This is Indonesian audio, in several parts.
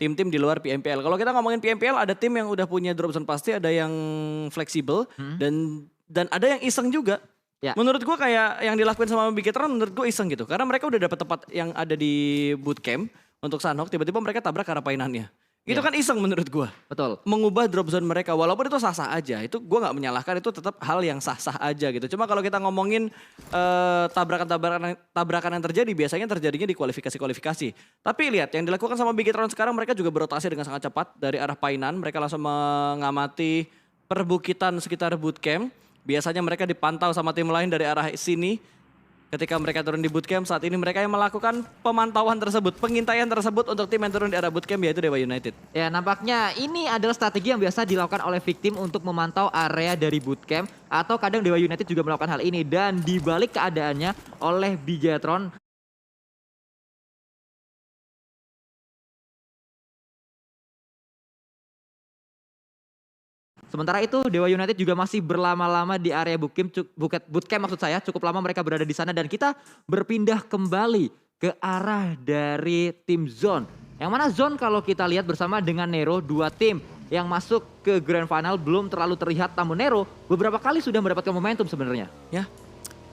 tim-tim di luar PMPL. Kalau kita ngomongin PMPL ada tim yang udah punya drop zone pasti, ada yang fleksibel dan ada yang iseng juga. Ya. Menurut gua kayak yang dilakuin sama Bigetron menurut gua iseng gitu. Karena mereka udah dapat tempat yang ada di bootcamp untuk Sanhok, tiba-tiba mereka tabrak ke arah painannya. Itu Ya. kan iseng menurut gua. Betul. Mengubah drop zone mereka walaupun itu sah-sah aja. Itu gua nggak menyalahkan, itu tetap hal yang sah-sah aja gitu. Cuma kalau kita ngomongin tabrakan yang terjadi biasanya terjadinya di kualifikasi. Tapi lihat yang dilakukan sama Bigetron sekarang, mereka juga berotasi dengan sangat cepat dari arah painan. Mereka langsung mengamati perbukitan sekitar bootcamp. Biasanya mereka dipantau sama tim lain dari arah sini. Ketika mereka turun di bootcamp, saat ini mereka yang melakukan pemantauan tersebut, pengintaian tersebut untuk tim yang turun di arah bootcamp, yaitu Dewa United. Ya, nampaknya ini adalah strategi yang biasa dilakukan oleh Victim untuk memantau area dari bootcamp, atau kadang Dewa United juga melakukan hal ini. Dan dibalik keadaannya oleh Bigetron, sementara itu Dewa United juga masih berlama-lama di area bootcamp maksud saya, cukup lama mereka berada di sana, dan kita berpindah kembali ke arah dari tim Zone. Yang mana Zone kalau kita lihat bersama dengan Nero, dua tim yang masuk ke Grand Final belum terlalu terlihat, namun Nero beberapa kali sudah mendapatkan momentum sebenarnya. Ya,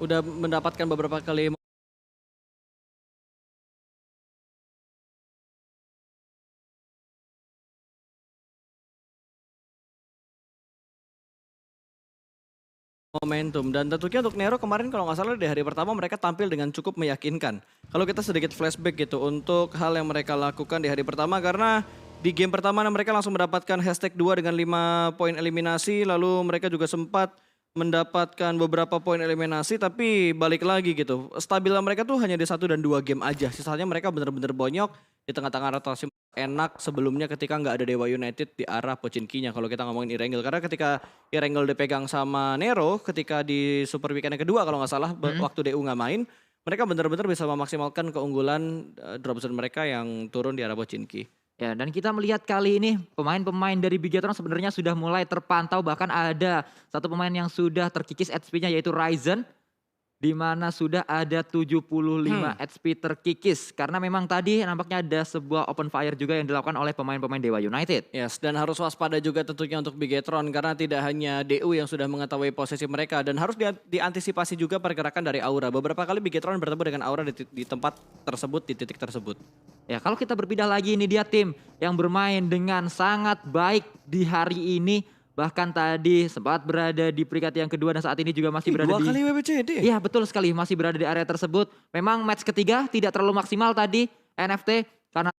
udah mendapatkan beberapa kali momentum. Dan tentunya untuk Nero kemarin kalau nggak salah di hari pertama mereka tampil dengan cukup meyakinkan. Kalau kita sedikit flashback gitu untuk hal yang mereka lakukan di hari pertama, karena di game pertama mereka langsung mendapatkan hashtag 2 dengan 5 poin eliminasi, lalu mereka juga sempat mendapatkan beberapa poin eliminasi, tapi balik lagi gitu. Stabilan mereka tuh hanya di 1 dan 2 game aja. Sisanya mereka bener-bener bonyok di tengah-tengah rotasi enak sebelumnya ketika nggak ada Dewa United di arah Pochinkinya. Kalau kita ngomongin Irengel, karena ketika Irengel dipegang sama Nero ketika di Super Weekend yang kedua kalau nggak salah waktu DU nggak main, mereka benar-benar bisa memaksimalkan keunggulan drop zone mereka yang turun di arah Pochinki. Ya, dan kita melihat kali ini pemain-pemain dari Bigetron sebenarnya sudah mulai terpantau, bahkan ada satu pemain yang sudah terkikis HP-nya yaitu Ryzen, di mana sudah ada 75 HP terkikis, karena memang tadi nampaknya ada sebuah open fire juga yang dilakukan oleh pemain-pemain Dewa United. Yes, dan harus waspada juga tentunya untuk Bigetron karena tidak hanya DU yang sudah mengetahui posisi mereka, dan harus diantisipasi juga pergerakan dari Aura. Beberapa kali Bigetron bertemu dengan Aura di tempat tersebut, di titik tersebut. Ya, kalau kita berpindah lagi, ini dia tim yang bermain dengan sangat baik di hari ini. Bahkan tadi sempat berada di peringkat yang kedua dan saat ini juga masih berada dua kali WBCD. Iya, betul sekali, masih berada di area tersebut. Memang match ketiga tidak terlalu maksimal tadi NFT karena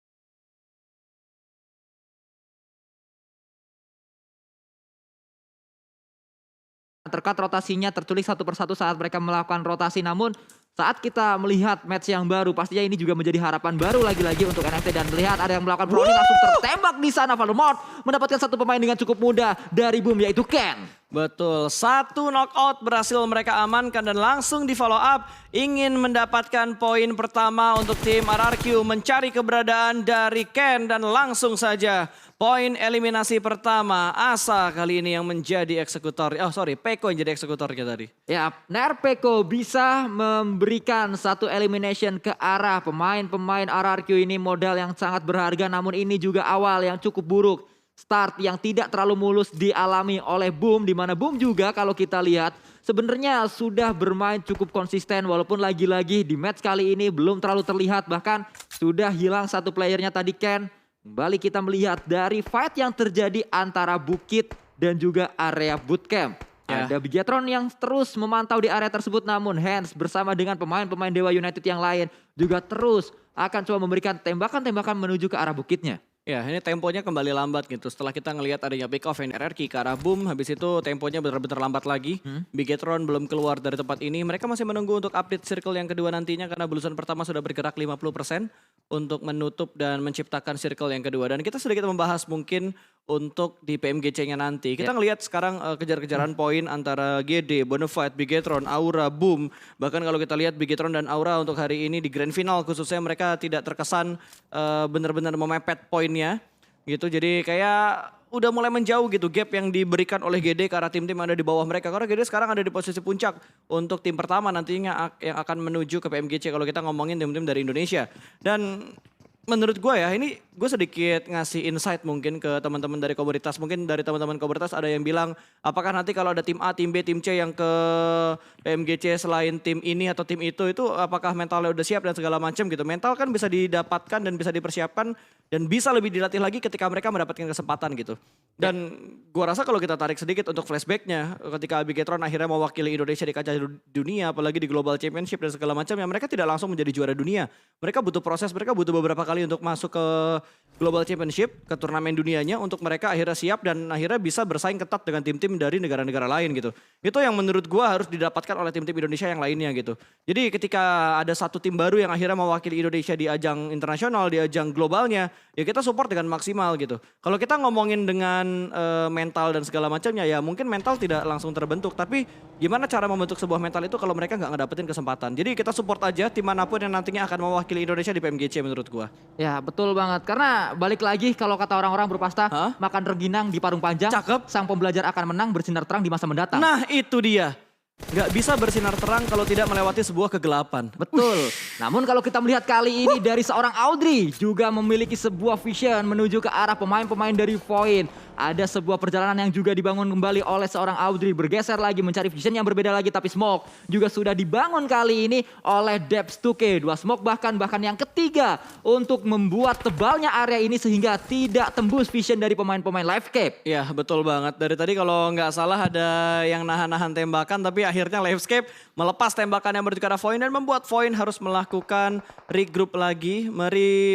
terkat rotasinya terculik satu persatu saat mereka melakukan rotasi. Namun saat kita melihat match yang baru, pastinya ini juga menjadi harapan baru lagi-lagi untuk NFT, dan melihat ada yang melakukan proli langsung tertembak di sana. Voldemort mendapatkan satu pemain dengan cukup mudah dari Boom, yaitu Ken. Betul, satu knockout berhasil mereka amankan dan langsung di follow up. Ingin mendapatkan poin pertama untuk tim RRQ, mencari keberadaan dari Ken, dan langsung saja poin eliminasi pertama. Asa kali ini yang menjadi eksekutor. Oh sorry, Peko yang jadi eksekutornya tadi. Ya, Peko bisa memberikan satu elimination ke arah pemain-pemain RRQ ini. Modal yang sangat berharga, namun ini juga awal yang cukup buruk. Start yang tidak terlalu mulus dialami oleh Boom, di mana Boom juga kalau kita lihat sebenarnya sudah bermain cukup konsisten, walaupun lagi-lagi di match kali ini belum terlalu terlihat, bahkan sudah hilang satu playernya tadi Ken. Kembali kita melihat dari fight yang terjadi antara Bukit dan juga area bootcamp. Ya. Ada Bigetron yang terus memantau di area tersebut, namun Hans bersama dengan pemain-pemain Dewa United yang lain juga terus akan coba memberikan tembakan-tembakan menuju ke arah bukitnya. Ya, ini temponya kembali lambat gitu. Setelah kita ngelihat adanya pick off RRQ ke arah Boom, habis itu temponya benar-benar lambat lagi. Bigetron belum keluar dari tempat ini. Mereka masih menunggu untuk update circle yang kedua nantinya, karena blusan pertama sudah bergerak 50% untuk menutup dan menciptakan circle yang kedua. Dan kita sedikit membahas mungkin untuk di PMGC-nya nanti. Kita ngelihat sekarang kejar-kejaran poin antara GD, Bonafide, Bigetron, Aura, Boom. Bahkan kalau kita lihat Bigetron dan Aura untuk hari ini di Grand Final khususnya, mereka tidak terkesan benar-benar memepet poinnya gitu. Jadi kayak udah mulai menjauh gitu gap yang diberikan oleh GD ke arah tim-tim yang ada di bawah mereka. Karena GD sekarang ada di posisi puncak untuk tim pertama nantinya yang akan menuju ke PMGC kalau kita ngomongin tim-tim dari Indonesia. Dan menurut gue ya, ini gue sedikit ngasih insight mungkin ke teman-teman dari komunitas. Mungkin dari teman-teman komunitas ada yang bilang, apakah nanti kalau ada tim A, tim B, tim C yang ke PMGC selain tim ini atau tim itu apakah mentalnya udah siap dan segala macam gitu. Mental kan bisa didapatkan dan bisa dipersiapkan dan bisa lebih dilatih lagi ketika mereka mendapatkan kesempatan gitu. Dan gua rasa kalau kita tarik sedikit untuk flashbacknya, ketika Bigetron akhirnya mewakili Indonesia di kancah dunia, apalagi di Global Championship dan segala macam, ya mereka tidak langsung menjadi juara dunia. Mereka butuh proses, mereka butuh beberapa kali untuk masuk ke Global Championship, ke turnamen dunianya, untuk mereka akhirnya siap dan akhirnya bisa bersaing ketat dengan tim-tim dari negara-negara lain gitu. Itu yang menurut gua harus didapatkan oleh tim-tim Indonesia yang lainnya gitu. Jadi ketika ada satu tim baru yang akhirnya mewakili Indonesia di ajang internasional, di ajang globalnya, ya kita support dengan maksimal gitu. Kalau kita ngomongin dengan mental dan segala macamnya, ya mungkin mental tidak langsung terbentuk, tapi gimana cara membentuk sebuah mental itu kalau mereka nggak ngedapetin kesempatan. Jadi kita support aja tim manapun yang nantinya akan mewakili Indonesia di PMGC menurut gua. Ya betul banget, karena balik lagi kalau kata orang-orang berpasta, makan rengginang di parung panjang, Cakep. sang pembelajar akan menang bersinar terang di masa mendatang. Nah itu dia, nggak bisa bersinar terang kalau tidak melewati sebuah kegelapan. Betul. Namun kalau kita melihat kali ini dari seorang Audrey juga memiliki sebuah vision menuju ke arah pemain-pemain dari Void. Ada sebuah perjalanan yang juga dibangun kembali oleh seorang Audrey, bergeser lagi mencari vision yang berbeda lagi, tapi smoke juga sudah dibangun kali ini oleh Debs 2K. 2 smoke bahkan yang ketiga untuk membuat tebalnya area ini sehingga tidak tembus vision dari pemain-pemain Livescape. Ya betul banget. Dari tadi kalau nggak salah ada yang nahan-nahan tembakan, tapi akhirnya Livescape melepas tembakan yang menuju ke arah Void dan membuat Void harus melakukan regroup lagi,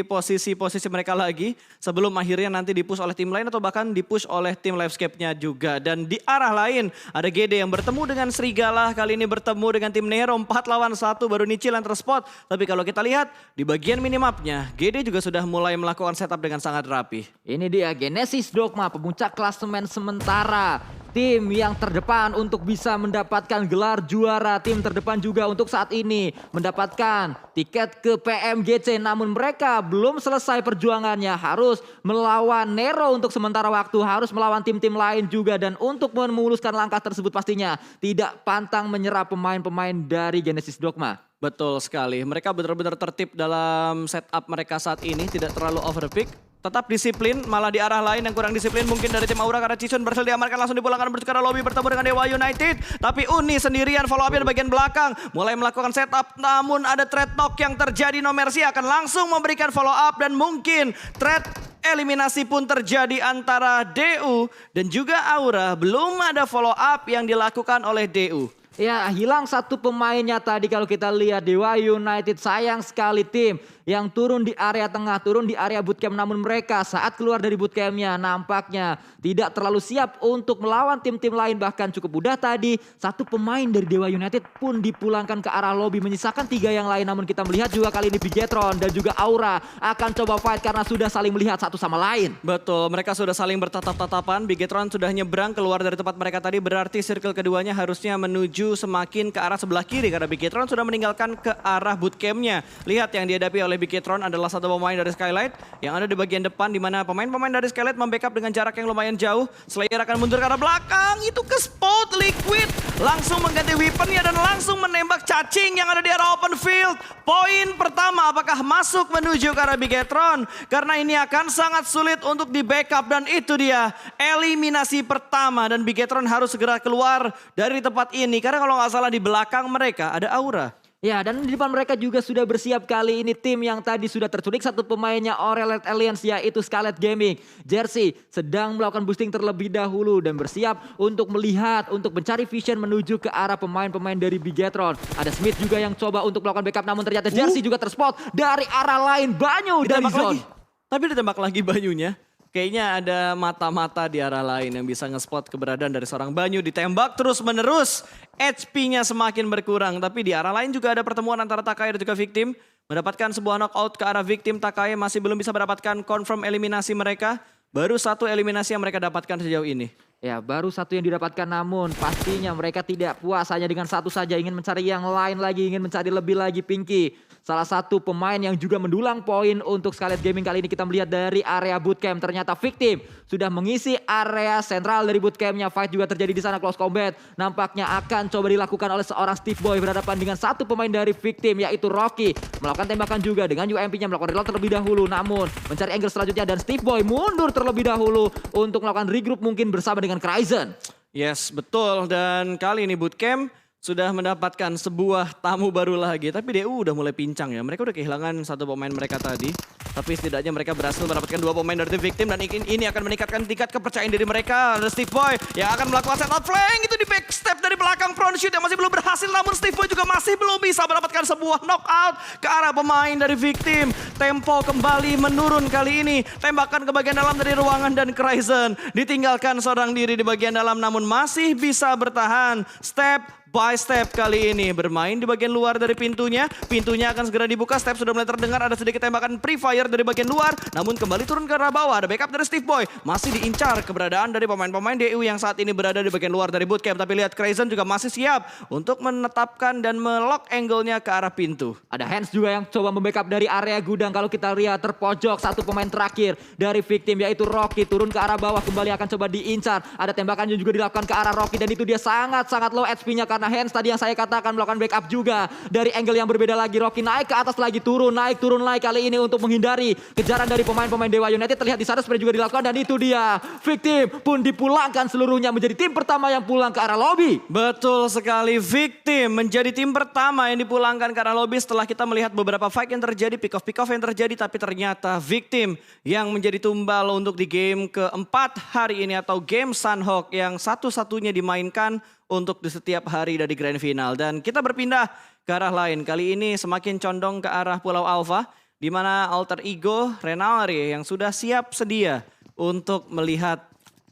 posisi mereka lagi sebelum akhirnya nanti dipush oleh tim lain atau bahkan dipush oleh tim Livescape-nya juga. Dan di arah lain ada GD yang bertemu dengan Serigala, kali ini bertemu dengan tim Nero 4 lawan 1, baru Nichil yang terspot. Tapi kalau kita lihat di bagian minimapnya, GD juga sudah mulai melakukan setup dengan sangat rapi. Ini dia Genesis Dogma, pemuncak klasemen sementara. Tim yang terdepan untuk bisa mendapatkan gelar juara. Tim terdepan juga untuk saat ini mendapatkan tiket ke PMGC. Namun mereka belum selesai perjuangannya. Harus melawan Nero untuk sementara waktu. Harus melawan tim-tim lain juga. Dan untuk memuluskan langkah tersebut pastinya tidak pantang menyerah pemain-pemain dari Genesis Dogma. Betul sekali. Mereka benar-benar tertib dalam setup mereka saat ini. Tidak terlalu overpick. Tetap disiplin, malah di arah lain yang kurang disiplin mungkin dari tim Aura karena Cishun berhasil diamankan, langsung dipulangkan menuju ke arah lobby bertemu dengan Dewa United. Tapi Uni sendirian follow up-nya di bagian belakang, mulai melakukan setup, namun ada trade talk yang terjadi. No Mercy akan langsung memberikan follow up dan mungkin trade eliminasi pun terjadi antara DU dan juga Aura. Belum ada follow up yang dilakukan oleh DU. Ya, hilang satu pemainnya tadi kalau kita lihat Dewa United. Sayang sekali tim yang turun di area tengah, turun di area bootcamp. Namun mereka saat keluar dari bootcampnya nampaknya tidak terlalu siap untuk melawan tim-tim lain. Bahkan cukup mudah tadi satu pemain dari Dewa United pun dipulangkan ke arah lobby, menyisakan 3 yang lain. Namun kita melihat juga kali ini Bigetron dan juga Aura akan coba fight karena sudah saling melihat satu sama lain. Betul, mereka sudah saling bertatap-tatapan. Bigetron sudah nyebrang keluar dari tempat mereka tadi, berarti circle keduanya harusnya menuju semakin ke arah sebelah kiri karena Bigetron sudah meninggalkan ke arah bootcampnya. Lihat yang dihadapi oleh Bigetron adalah satu pemain dari Skylight yang ada di bagian depan, di mana pemain-pemain dari Skylight membackup dengan jarak yang lumayan jauh. Slayer akan mundur ke arah belakang, itu ke spot Liquid langsung mengganti weaponnya dan langsung menembak cacing yang ada di arah open field. Poin pertama apakah masuk menuju ke arah Bigetron, karena ini akan sangat sulit untuk di backup dan itu dia eliminasi pertama dan Bigetron harus segera keluar dari tempat ini karena kalau nggak salah di belakang mereka ada Aura. Ya, dan di depan mereka juga sudah bersiap kali ini tim yang tadi sudah terculik satu pemainnya Aurelit Alliance, yaitu Scarlet Gaming. Jersey sedang melakukan boosting terlebih dahulu dan bersiap untuk melihat, untuk mencari vision menuju ke arah pemain-pemain dari Bigetron. Ada Smith juga yang coba untuk melakukan backup, namun ternyata Jersey juga terspot dari arah lain. Banyu dari zone. Tapi ditembak lagi Banyunya. Kayaknya ada mata-mata di arah lain yang bisa nge-spot keberadaan dari seorang Banyu. Ditembak terus-menerus, HP-nya semakin berkurang. Tapi di arah lain juga ada pertemuan antara Takai dan juga Victim. Mendapatkan sebuah knockout ke arah Victim. Takai masih belum bisa mendapatkan confirm eliminasi mereka. Baru satu eliminasi yang mereka dapatkan sejauh ini. Ya, baru satu yang didapatkan, namun pastinya mereka tidak puas hanya dengan satu saja, ingin mencari yang lain lagi, ingin mencari lebih lagi. Pinky, salah satu pemain yang juga mendulang poin untuk Scarlet Gaming kali ini, kita melihat dari area bootcamp. Ternyata Victim sudah mengisi area sentral dari bootcampnya. Fight juga terjadi di sana, close combat. Nampaknya akan coba dilakukan oleh seorang Steve Boy berhadapan dengan satu pemain dari Victim, yaitu Rocky. Melakukan tembakan juga dengan UMP-nya, melakukan reload terlebih dahulu, namun mencari angle selanjutnya dan Steve Boy mundur terlebih dahulu untuk melakukan regroup mungkin bersama dengan Kryzen. Yes, betul. Dan kali ini bootcamp sudah mendapatkan sebuah tamu baru lagi. Tapi DU udah mulai pincang ya. Mereka udah kehilangan satu pemain mereka tadi. Tapi setidaknya mereka berhasil mendapatkan dua pemain dari tim Victim. Dan ini akan meningkatkan tingkat kepercayaan diri mereka. Ada Steve Boy yang akan melakukan set out flank. Itu di backstep dari belakang front shoot yang masih belum berhasil. Namun Steve Boy juga masih belum bisa mendapatkan sebuah knockout ke arah pemain dari Victim. Tempo kembali menurun kali ini. Tembakan ke bagian dalam dari ruangan dan Kryzen ditinggalkan seorang diri di bagian dalam. Namun masih bisa bertahan. Step by step kali ini bermain di bagian luar dari pintunya. Pintunya akan segera dibuka. Step sudah mulai terdengar, ada sedikit tembakan pre-fire dari bagian luar. Namun kembali turun ke arah bawah. Ada backup dari Steve Boy. Masih diincar keberadaan dari pemain-pemain DU yang saat ini berada di bagian luar dari bootcamp. Tapi lihat Kryzen juga masih siap untuk menetapkan dan melock angle-nya ke arah pintu. Ada Hands juga yang coba membackup dari area gudang. Kalau kita lihat terpojok satu pemain terakhir dari Victim, yaitu Rocky. Turun ke arah bawah, kembali akan coba diincar. Ada tembakan yang juga dilakukan ke arah Rocky. Dan itu dia sangat-sangat low HP-nya karena Hands tadi yang saya katakan melakukan backup juga dari angle yang berbeda lagi. Rocky naik ke atas lagi, turun lagi kali ini untuk menghindari kejaran dari pemain-pemain Dewa United. Terlihat di sana spray juga dilakukan dan itu dia Victim pun dipulangkan seluruhnya menjadi tim pertama yang pulang ke arah lobby. Betul sekali, Victim menjadi tim pertama yang dipulangkan ke arah lobby setelah kita melihat beberapa fight yang terjadi, pick off yang terjadi, tapi ternyata Victim yang menjadi tumbal untuk di game keempat hari ini atau game Sunhawk yang satu-satunya dimainkan untuk di setiap hari dari Grand Final. Dan kita berpindah ke arah lain. Kali ini semakin condong ke arah Pulau Alpha, di mana alter ego Renalri yang sudah siap sedia untuk melihat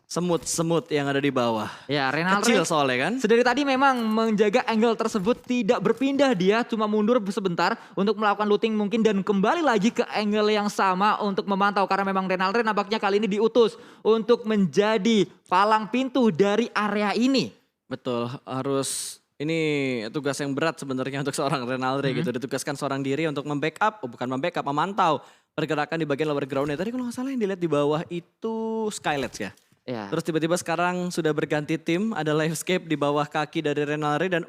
semut-semut yang ada di bawah. Ya, Renalri kecil soalnya kan. sedari tadi memang menjaga angle tersebut, tidak berpindah, dia cuma mundur sebentar untuk melakukan looting mungkin dan kembali lagi ke angle yang sama untuk memantau. Karena memang Renalri nampaknya kali ini diutus untuk menjadi palang pintu dari area ini. Betul, harus ini tugas yang berat sebenarnya untuk seorang Renalri gitu. Ditugaskan seorang diri untuk memantau pergerakan di bagian lower ground-nya. Tadi kalau nggak salah yang dilihat di bawah itu Skylets ya. Ya. Terus tiba-tiba sekarang sudah berganti tim, ada Livescape di bawah kaki dari Renalri dan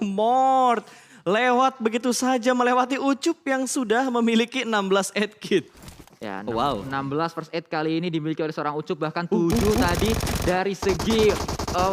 Mort lewat begitu saja melewati Ucup yang sudah memiliki 16 aid kit. Ya, Wow. 16 first aid kali ini dimiliki oleh seorang Ucup, bahkan 7 tadi dari segi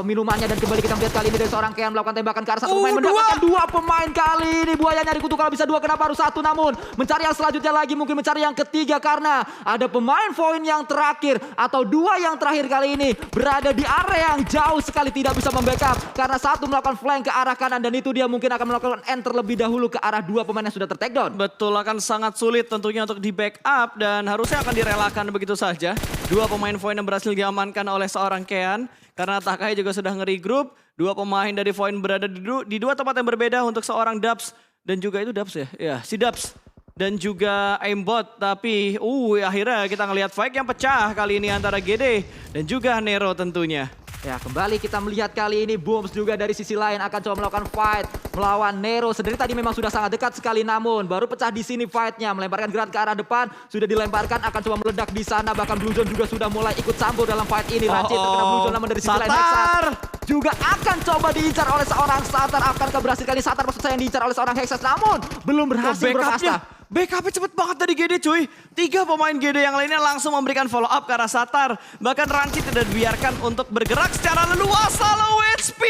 minumannya. Dan kembali kita melihat kali ini dari seorang Kean melakukan tembakan ke arah satu pemain, mendapatkan dua pemain kali ini. Buaya nyari kutu, kalau bisa dua kenapa harus satu, namun mencari yang selanjutnya lagi, mungkin mencari yang ketiga karena ada pemain point yang terakhir atau dua yang terakhir kali ini berada di area yang jauh sekali, tidak bisa membackup karena satu melakukan flank ke arah kanan dan itu dia mungkin akan melakukan enter terlebih dahulu ke arah dua pemain yang sudah ter-take down. Betul, akan sangat sulit tentunya untuk di backup dan harusnya akan direlakan begitu saja. Dua pemain point yang berhasil diamankan oleh seorang Kean. Karena Takai juga sudah ngeri-group. Dua pemain dari Void berada di dua tempat yang berbeda untuk seorang Dubs. Dan juga itu Dubs ya? Ya, si Dubs. Dan juga Aimbot. Tapi akhirnya kita ngelihat fight yang pecah kali ini antara GD dan juga Nero tentunya. Ya, kembali kita melihat kali ini Booms juga dari sisi lain akan coba melakukan fight melawan Nero. Sedari tadi memang sudah sangat dekat sekali, namun baru pecah di sini fightnya. Melemparkan granat ke arah depan, sudah dilemparkan, akan coba meledak di sana. Bahkan Blue Zone juga sudah mulai ikut campur dalam fight ini. Rancid terkena Blue Zone, namun dari sisi lain Hexas juga akan coba diincar oleh seorang Satar. Akankah berhasil kali Satar, maksud saya, yang diincar oleh seorang Hexas, namun belum berhasil berkasta. Backupnya cepet banget dari GD cuy. 3 pemain GD yang lainnya langsung memberikan follow up ke arah Satar. Bahkan Rancid tidak dibiarkan untuk bergerak secara leluasa. Low HP.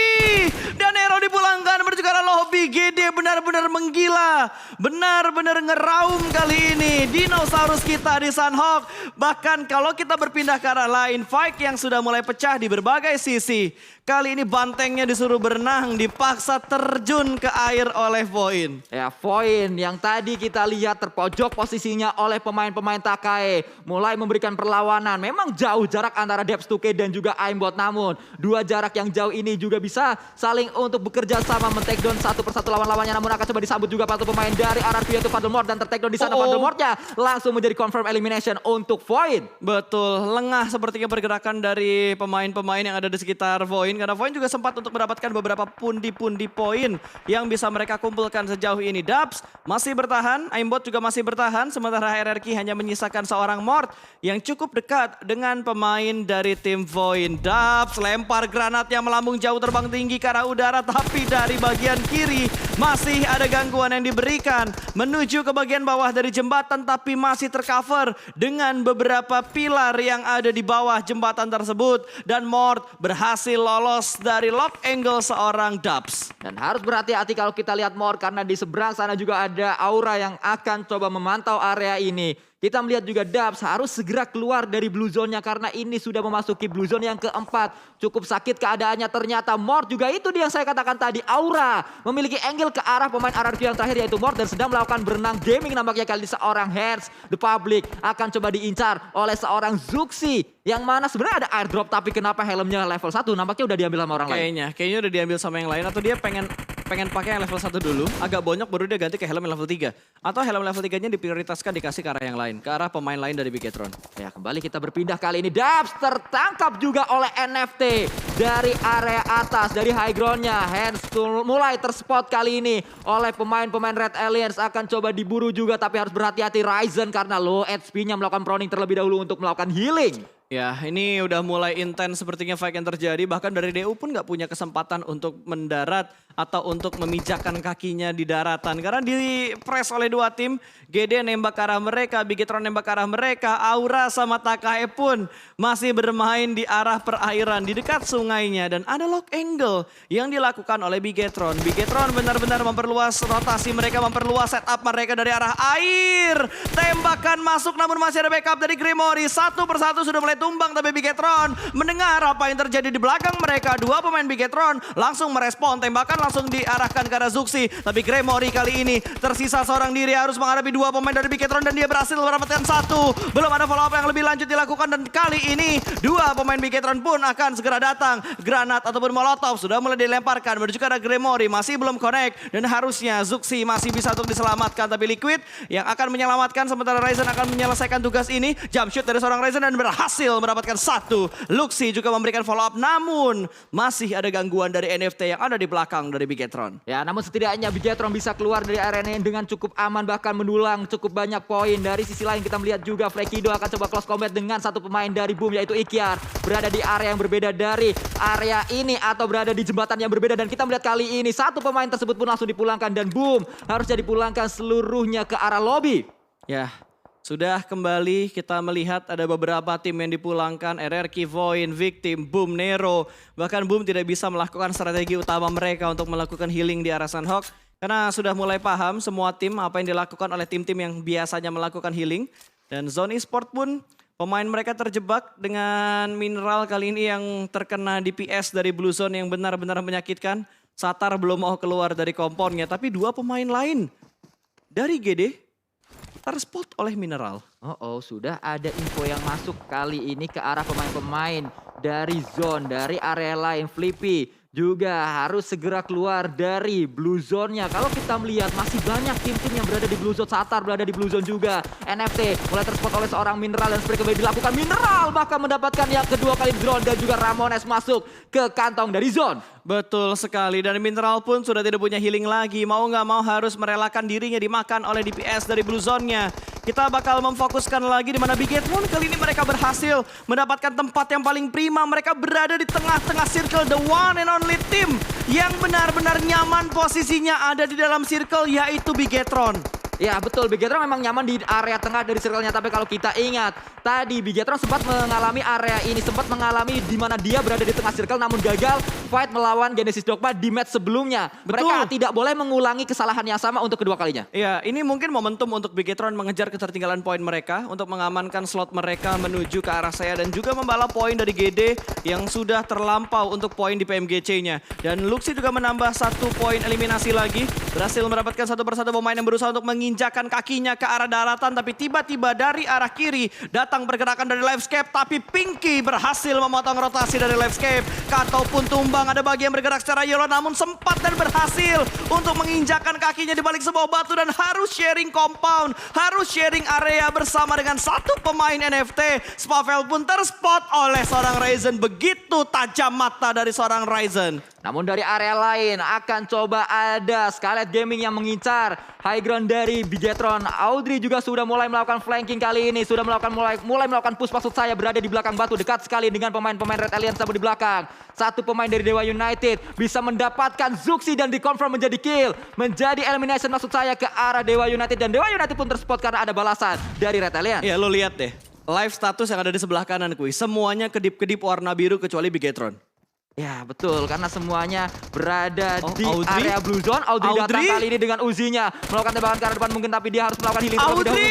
Dan Nero dipulangkan menuju ke arah lobby. GD benar-benar menggila. Benar-benar ngeraum kali ini. Dinosaurus kita di Sunhawk. Bahkan kalau kita berpindah ke arah lain. Fight yang sudah mulai pecah di berbagai sisi. Kali ini bantengnya disuruh berenang, dipaksa terjun ke air oleh Voin. Ya, Voin yang tadi kita lihat terpojok posisinya oleh pemain-pemain Takai. Mulai memberikan perlawanan. Memang jauh jarak antara Depstuke dan juga Aimbot. Namun dua jarak yang jauh ini juga bisa saling untuk bekerja sama men-take down satu persatu lawan-lawannya. Namun akan coba disambut juga satu pemain dari RRQ yaitu Voldemort. Dan ter-take down di sana Voldemortnya langsung menjadi confirm elimination untuk Voin. Betul, lengah sepertinya pergerakan dari pemain-pemain yang ada di sekitar Voin. Karena Voin juga sempat untuk mendapatkan beberapa pundi-pundi poin yang bisa mereka kumpulkan sejauh ini. Dubs masih bertahan, Aimbot juga masih bertahan. Sementara RRQ hanya menyisakan seorang Mort yang cukup dekat dengan pemain dari tim Voin. Dubs lempar granat yang melambung jauh terbang tinggi ke arah udara. Tapi dari bagian kiri masih ada gangguan yang diberikan. Menuju ke bagian bawah dari jembatan tapi masih tercover dengan beberapa pilar yang ada di bawah jembatan tersebut. Dan Mort berhasil lolos dari lock angle seorang Dubs. Dan harus berhati-hati kalau kita lihat Mort karena di seberang sana juga ada Aura yang akan coba memantau area ini. Kita melihat juga Dubs harus segera keluar dari blue zone-nya karena ini sudah memasuki blue zone yang keempat. Cukup sakit keadaannya ternyata. Mort juga itu dia yang saya katakan tadi. Aura memiliki angle ke arah pemain RRQ yang terakhir yaitu Mort dan sedang melakukan berenang gaming nampaknya kali ini seorang Hearts. The Public akan coba diincar oleh seorang Zuxi. Yang mana sebenarnya ada airdrop tapi kenapa helmnya level 1 nampaknya udah diambil sama orang lain. Kayaknya udah diambil sama yang lain atau dia pengen pakai yang level 1 dulu. Agak bonyok baru dia ganti ke helm yang level 3. Atau helm level 3-nya diprioritaskan dikasih ke arah yang lain. Ke arah pemain lain dari Bigetron. Ya kembali kita berpindah kali ini. Dubs tertangkap juga oleh NFT dari area atas. Dari high ground-nya. Hands mulai terspot kali ini oleh pemain-pemain Red Aliens. Akan coba diburu juga tapi harus berhati-hati Ryzen karena low HP-nya melakukan proning terlebih dahulu untuk melakukan healing. Ya ini udah mulai intens sepertinya fight yang terjadi. Bahkan dari DU pun gak punya kesempatan untuk mendarat atau untuk memijakkan kakinya di daratan. Karena di press oleh dua tim. GD nembak ke arah mereka, Bigetron nembak ke arah mereka. Aura sama Takae pun masih bermain di arah perairan di dekat sungainya. Dan ada lock angle yang dilakukan oleh Bigetron. Bigetron benar-benar memperluas rotasi mereka, memperluas setup mereka dari arah air. Tembakan masuk namun masih ada backup dari Gremory. Satu persatu sudah mulai tumbang tapi Bigetron mendengar apa yang terjadi di belakang mereka. Dua pemain Bigetron langsung merespon. Tembakan langsung diarahkan ke arah Zuxi. Tapi Gremory kali ini tersisa seorang diri harus menghadapi dua pemain dari Bigetron dan dia berhasil mendapatkan satu. Belum ada follow up yang lebih lanjut dilakukan dan kali ini dua pemain Bigetron pun akan segera datang. Granat ataupun molotov sudah mulai dilemparkan menuju ke arah Gremory. Masih belum connect dan harusnya Zuxi masih bisa untuk diselamatkan. Tapi Liquid yang akan menyelamatkan sementara Ryzen akan menyelesaikan tugas ini. Jump shoot dari seorang Ryzen dan berhasil mendapatkan satu. Luxi juga memberikan follow up namun masih ada gangguan dari NFT yang ada di belakang dari Bigetron. Ya namun setidaknya Bigetron bisa keluar dari arena ini dengan cukup aman bahkan mendulang cukup banyak poin. Dari sisi lain kita melihat juga Flekido akan coba close combat dengan satu pemain dari Boom yaitu Ikyar. Berada di area yang berbeda dari area ini atau berada di jembatan yang berbeda. Dan kita melihat kali ini satu pemain tersebut pun langsung dipulangkan dan Boom harusnya dipulangkan seluruhnya ke arah lobby. Ya. Sudah kembali kita melihat ada beberapa tim yang dipulangkan. RRQ, Voin, Victim, Boom, Nero. Bahkan Boom tidak bisa melakukan strategi utama mereka untuk melakukan healing di arah Sunhawk. Karena sudah mulai paham semua tim apa yang dilakukan oleh tim-tim yang biasanya melakukan healing. Dan Zone Esport pun pemain mereka terjebak dengan mineral kali ini yang terkena DPS dari Blue Zone yang benar-benar menyakitkan. Satar belum mau keluar dari kompornya tapi dua pemain lain dari GD terspot oleh mineral. Sudah ada info yang masuk kali ini ke arah pemain-pemain dari zone, dari area lain. Flippy juga harus segera keluar dari blue zone-nya. Kalau kita melihat masih banyak tim-tim yang berada di blue zone. Satar berada di blue zone juga. NFT mulai terspot oleh seorang mineral dan seperti kembali dilakukan. Mineral bahkan mendapatkan yang kedua kali drone dan juga Ramones masuk ke kantong dari zone. Betul sekali dan mineral pun sudah tidak punya healing lagi. Mau nggak mau harus merelakan dirinya dimakan oleh DPS dari blue zone-nya. Kita bakal memfokuskan lagi di mana Bigetron kali ini mereka berhasil mendapatkan tempat yang paling prima. Mereka berada di tengah-tengah circle, the one and only team yang benar-benar nyaman posisinya ada di dalam circle yaitu Bigetron. Ya betul, Bigetron memang nyaman di area tengah dari circle-nya. Tapi kalau kita ingat, tadi Bigetron sempat mengalami area ini, sempat mengalami di mana dia berada di tengah circle namun gagal fight melawan Genesis Dogma di match sebelumnya. Betul. Mereka tidak boleh mengulangi kesalahan yang sama untuk kedua kalinya. Ya, ini mungkin momentum untuk Bigetron mengejar ketertinggalan poin mereka untuk mengamankan slot mereka menuju ke arah saya dan juga membalap poin dari GD yang sudah terlampau untuk poin di PMGC-nya. Dan Luxi juga menambah 1 poin eliminasi lagi, berhasil mendapatkan satu persatu pemain yang berusaha untuk menginjakan kakinya ke arah daratan, tapi tiba-tiba dari arah kiri datang pergerakan dari Livescape, tapi Pinky berhasil memotong rotasi dari Livescape. Kato pun tumbang, ada bagian bergerak secara yellow namun sempat dan berhasil untuk menginjakan kakinya di balik sebuah batu dan harus sharing compound, harus sharing area bersama dengan satu pemain NFT. Spavel pun terspot oleh seorang Ryzen, begitu tajam mata dari seorang Ryzen. Namun dari area lain akan coba ada Scarlet Gaming yang mengincar high ground dari Bigetron. Audrey juga sudah mulai melakukan flanking kali ini, sudah mulai melakukan push, maksud saya berada di belakang batu dekat sekali dengan pemain-pemain Red Alliance di belakang. Satu pemain dari Dewa United bisa mendapatkan Zuxi dan dikonfirm menjadi kill, menjadi elimination maksud saya ke arah Dewa United, dan Dewa United pun terspot karena ada balasan dari Red Alliance. Ya lo lihat deh, live status yang ada di sebelah kanan kuy, semuanya kedip-kedip warna biru kecuali Bigetron. Ya betul, karena semuanya berada di Audrey? area blue zone. Audrey datang kali ini dengan Uzinya, melakukan tembakan ke arah depan mungkin, tapi dia harus melakukan healing terlebih dahulu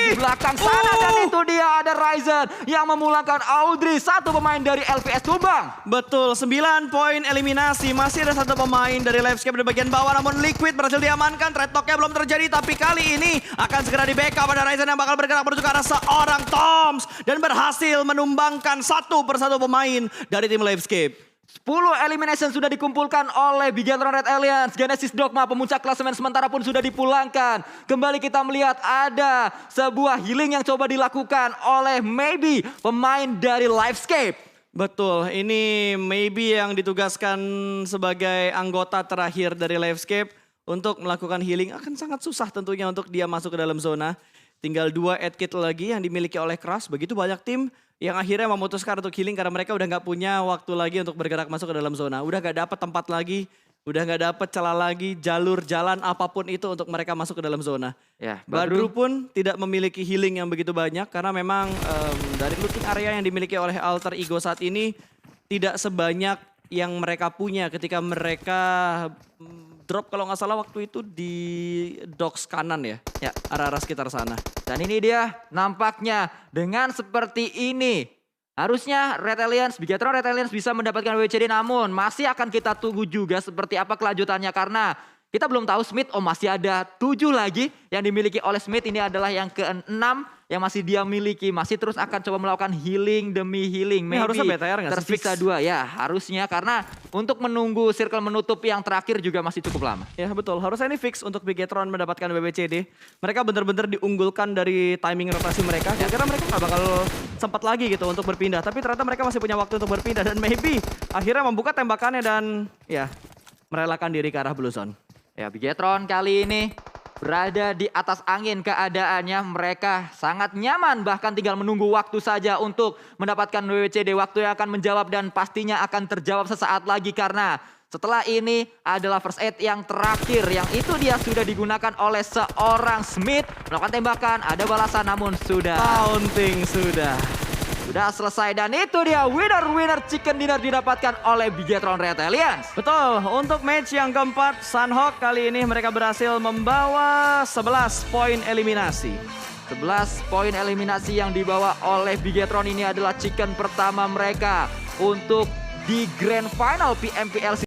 di belakang sana. Dan itu dia ada Ryzen yang memulangkan Audrey, satu pemain dari LPS tumbang. Betul, 9 poin eliminasi. Masih ada satu pemain dari Livescape di bagian bawah, namun Liquid berhasil diamankan. Trade talk-nya belum terjadi, tapi kali ini akan segera di backup. Ada Ryzen yang bakal bergerak menuju ke arah seorang Toms dan berhasil menumbangkan satu persatu pemain dari tim Livescape. 10 elimination sudah dikumpulkan oleh Bigetron Red Alliance. Genesis Dogma pemuncak klasemen sementara pun sudah dipulangkan. Kembali kita melihat ada sebuah healing yang coba dilakukan oleh Maybe, pemain dari Livescape. Betul, ini Maybe yang ditugaskan sebagai anggota terakhir dari Livescape untuk melakukan healing. Akan sangat susah tentunya untuk dia masuk ke dalam zona. Tinggal 2 add kit lagi yang dimiliki oleh Crush. Begitu banyak tim yang akhirnya memutuskan untuk healing karena mereka udah nggak punya waktu lagi untuk bergerak masuk ke dalam zona. Udah nggak dapat tempat lagi, udah nggak dapat celah lagi, jalur, jalan, apapun itu untuk mereka masuk ke dalam zona. Ya, Badru pun tidak memiliki healing yang begitu banyak karena memang dari looting area yang dimiliki oleh Alter Ego saat ini tidak sebanyak yang mereka punya ketika mereka drop kalau nggak salah waktu itu di docks kanan ya. Ya, arah-arah sekitar sana. Dan ini dia nampaknya dengan seperti ini. Harusnya Red Alliance, Bigetron Red Alliance bisa mendapatkan WCD, namun masih akan kita tunggu juga seperti apa kelanjutannya karena kita belum tahu Smith. Masih ada 7 lagi yang dimiliki oleh Smith. Ini adalah yang ke-6 yang masih dia miliki. Masih terus akan coba melakukan healing demi healing. Ini harusnya BTR nggak sih? Tersisa 2 ya harusnya, karena untuk menunggu circle menutup yang terakhir juga masih cukup lama. Ya betul, harusnya ini fix untuk Bigetron mendapatkan BBCD. Mereka benar-benar diunggulkan dari timing rotasi mereka. Kira-kira mereka nggak bakal sempat lagi gitu untuk berpindah. Tapi ternyata mereka masih punya waktu untuk berpindah. Dan Maybe akhirnya membuka tembakannya dan ya merelakan diri ke arah Blue Zone. Ya, Bigetron kali ini berada di atas angin keadaannya. Mereka sangat nyaman, bahkan tinggal menunggu waktu saja untuk mendapatkan WWCD. Waktu yang akan menjawab dan pastinya akan terjawab sesaat lagi karena setelah ini adalah first aid yang terakhir. Yang itu dia sudah digunakan oleh seorang Smith. Melakukan tembakan, ada balasan namun sudah. Taunting sudah selesai dan itu dia winner chicken dinner didapatkan oleh Bigetron Red Alliance. Betul, untuk match yang keempat Sunhawk kali ini mereka berhasil membawa 11 poin eliminasi. 11 poin eliminasi yang dibawa oleh Bigetron ini adalah chicken pertama mereka untuk di Grand Final PMPL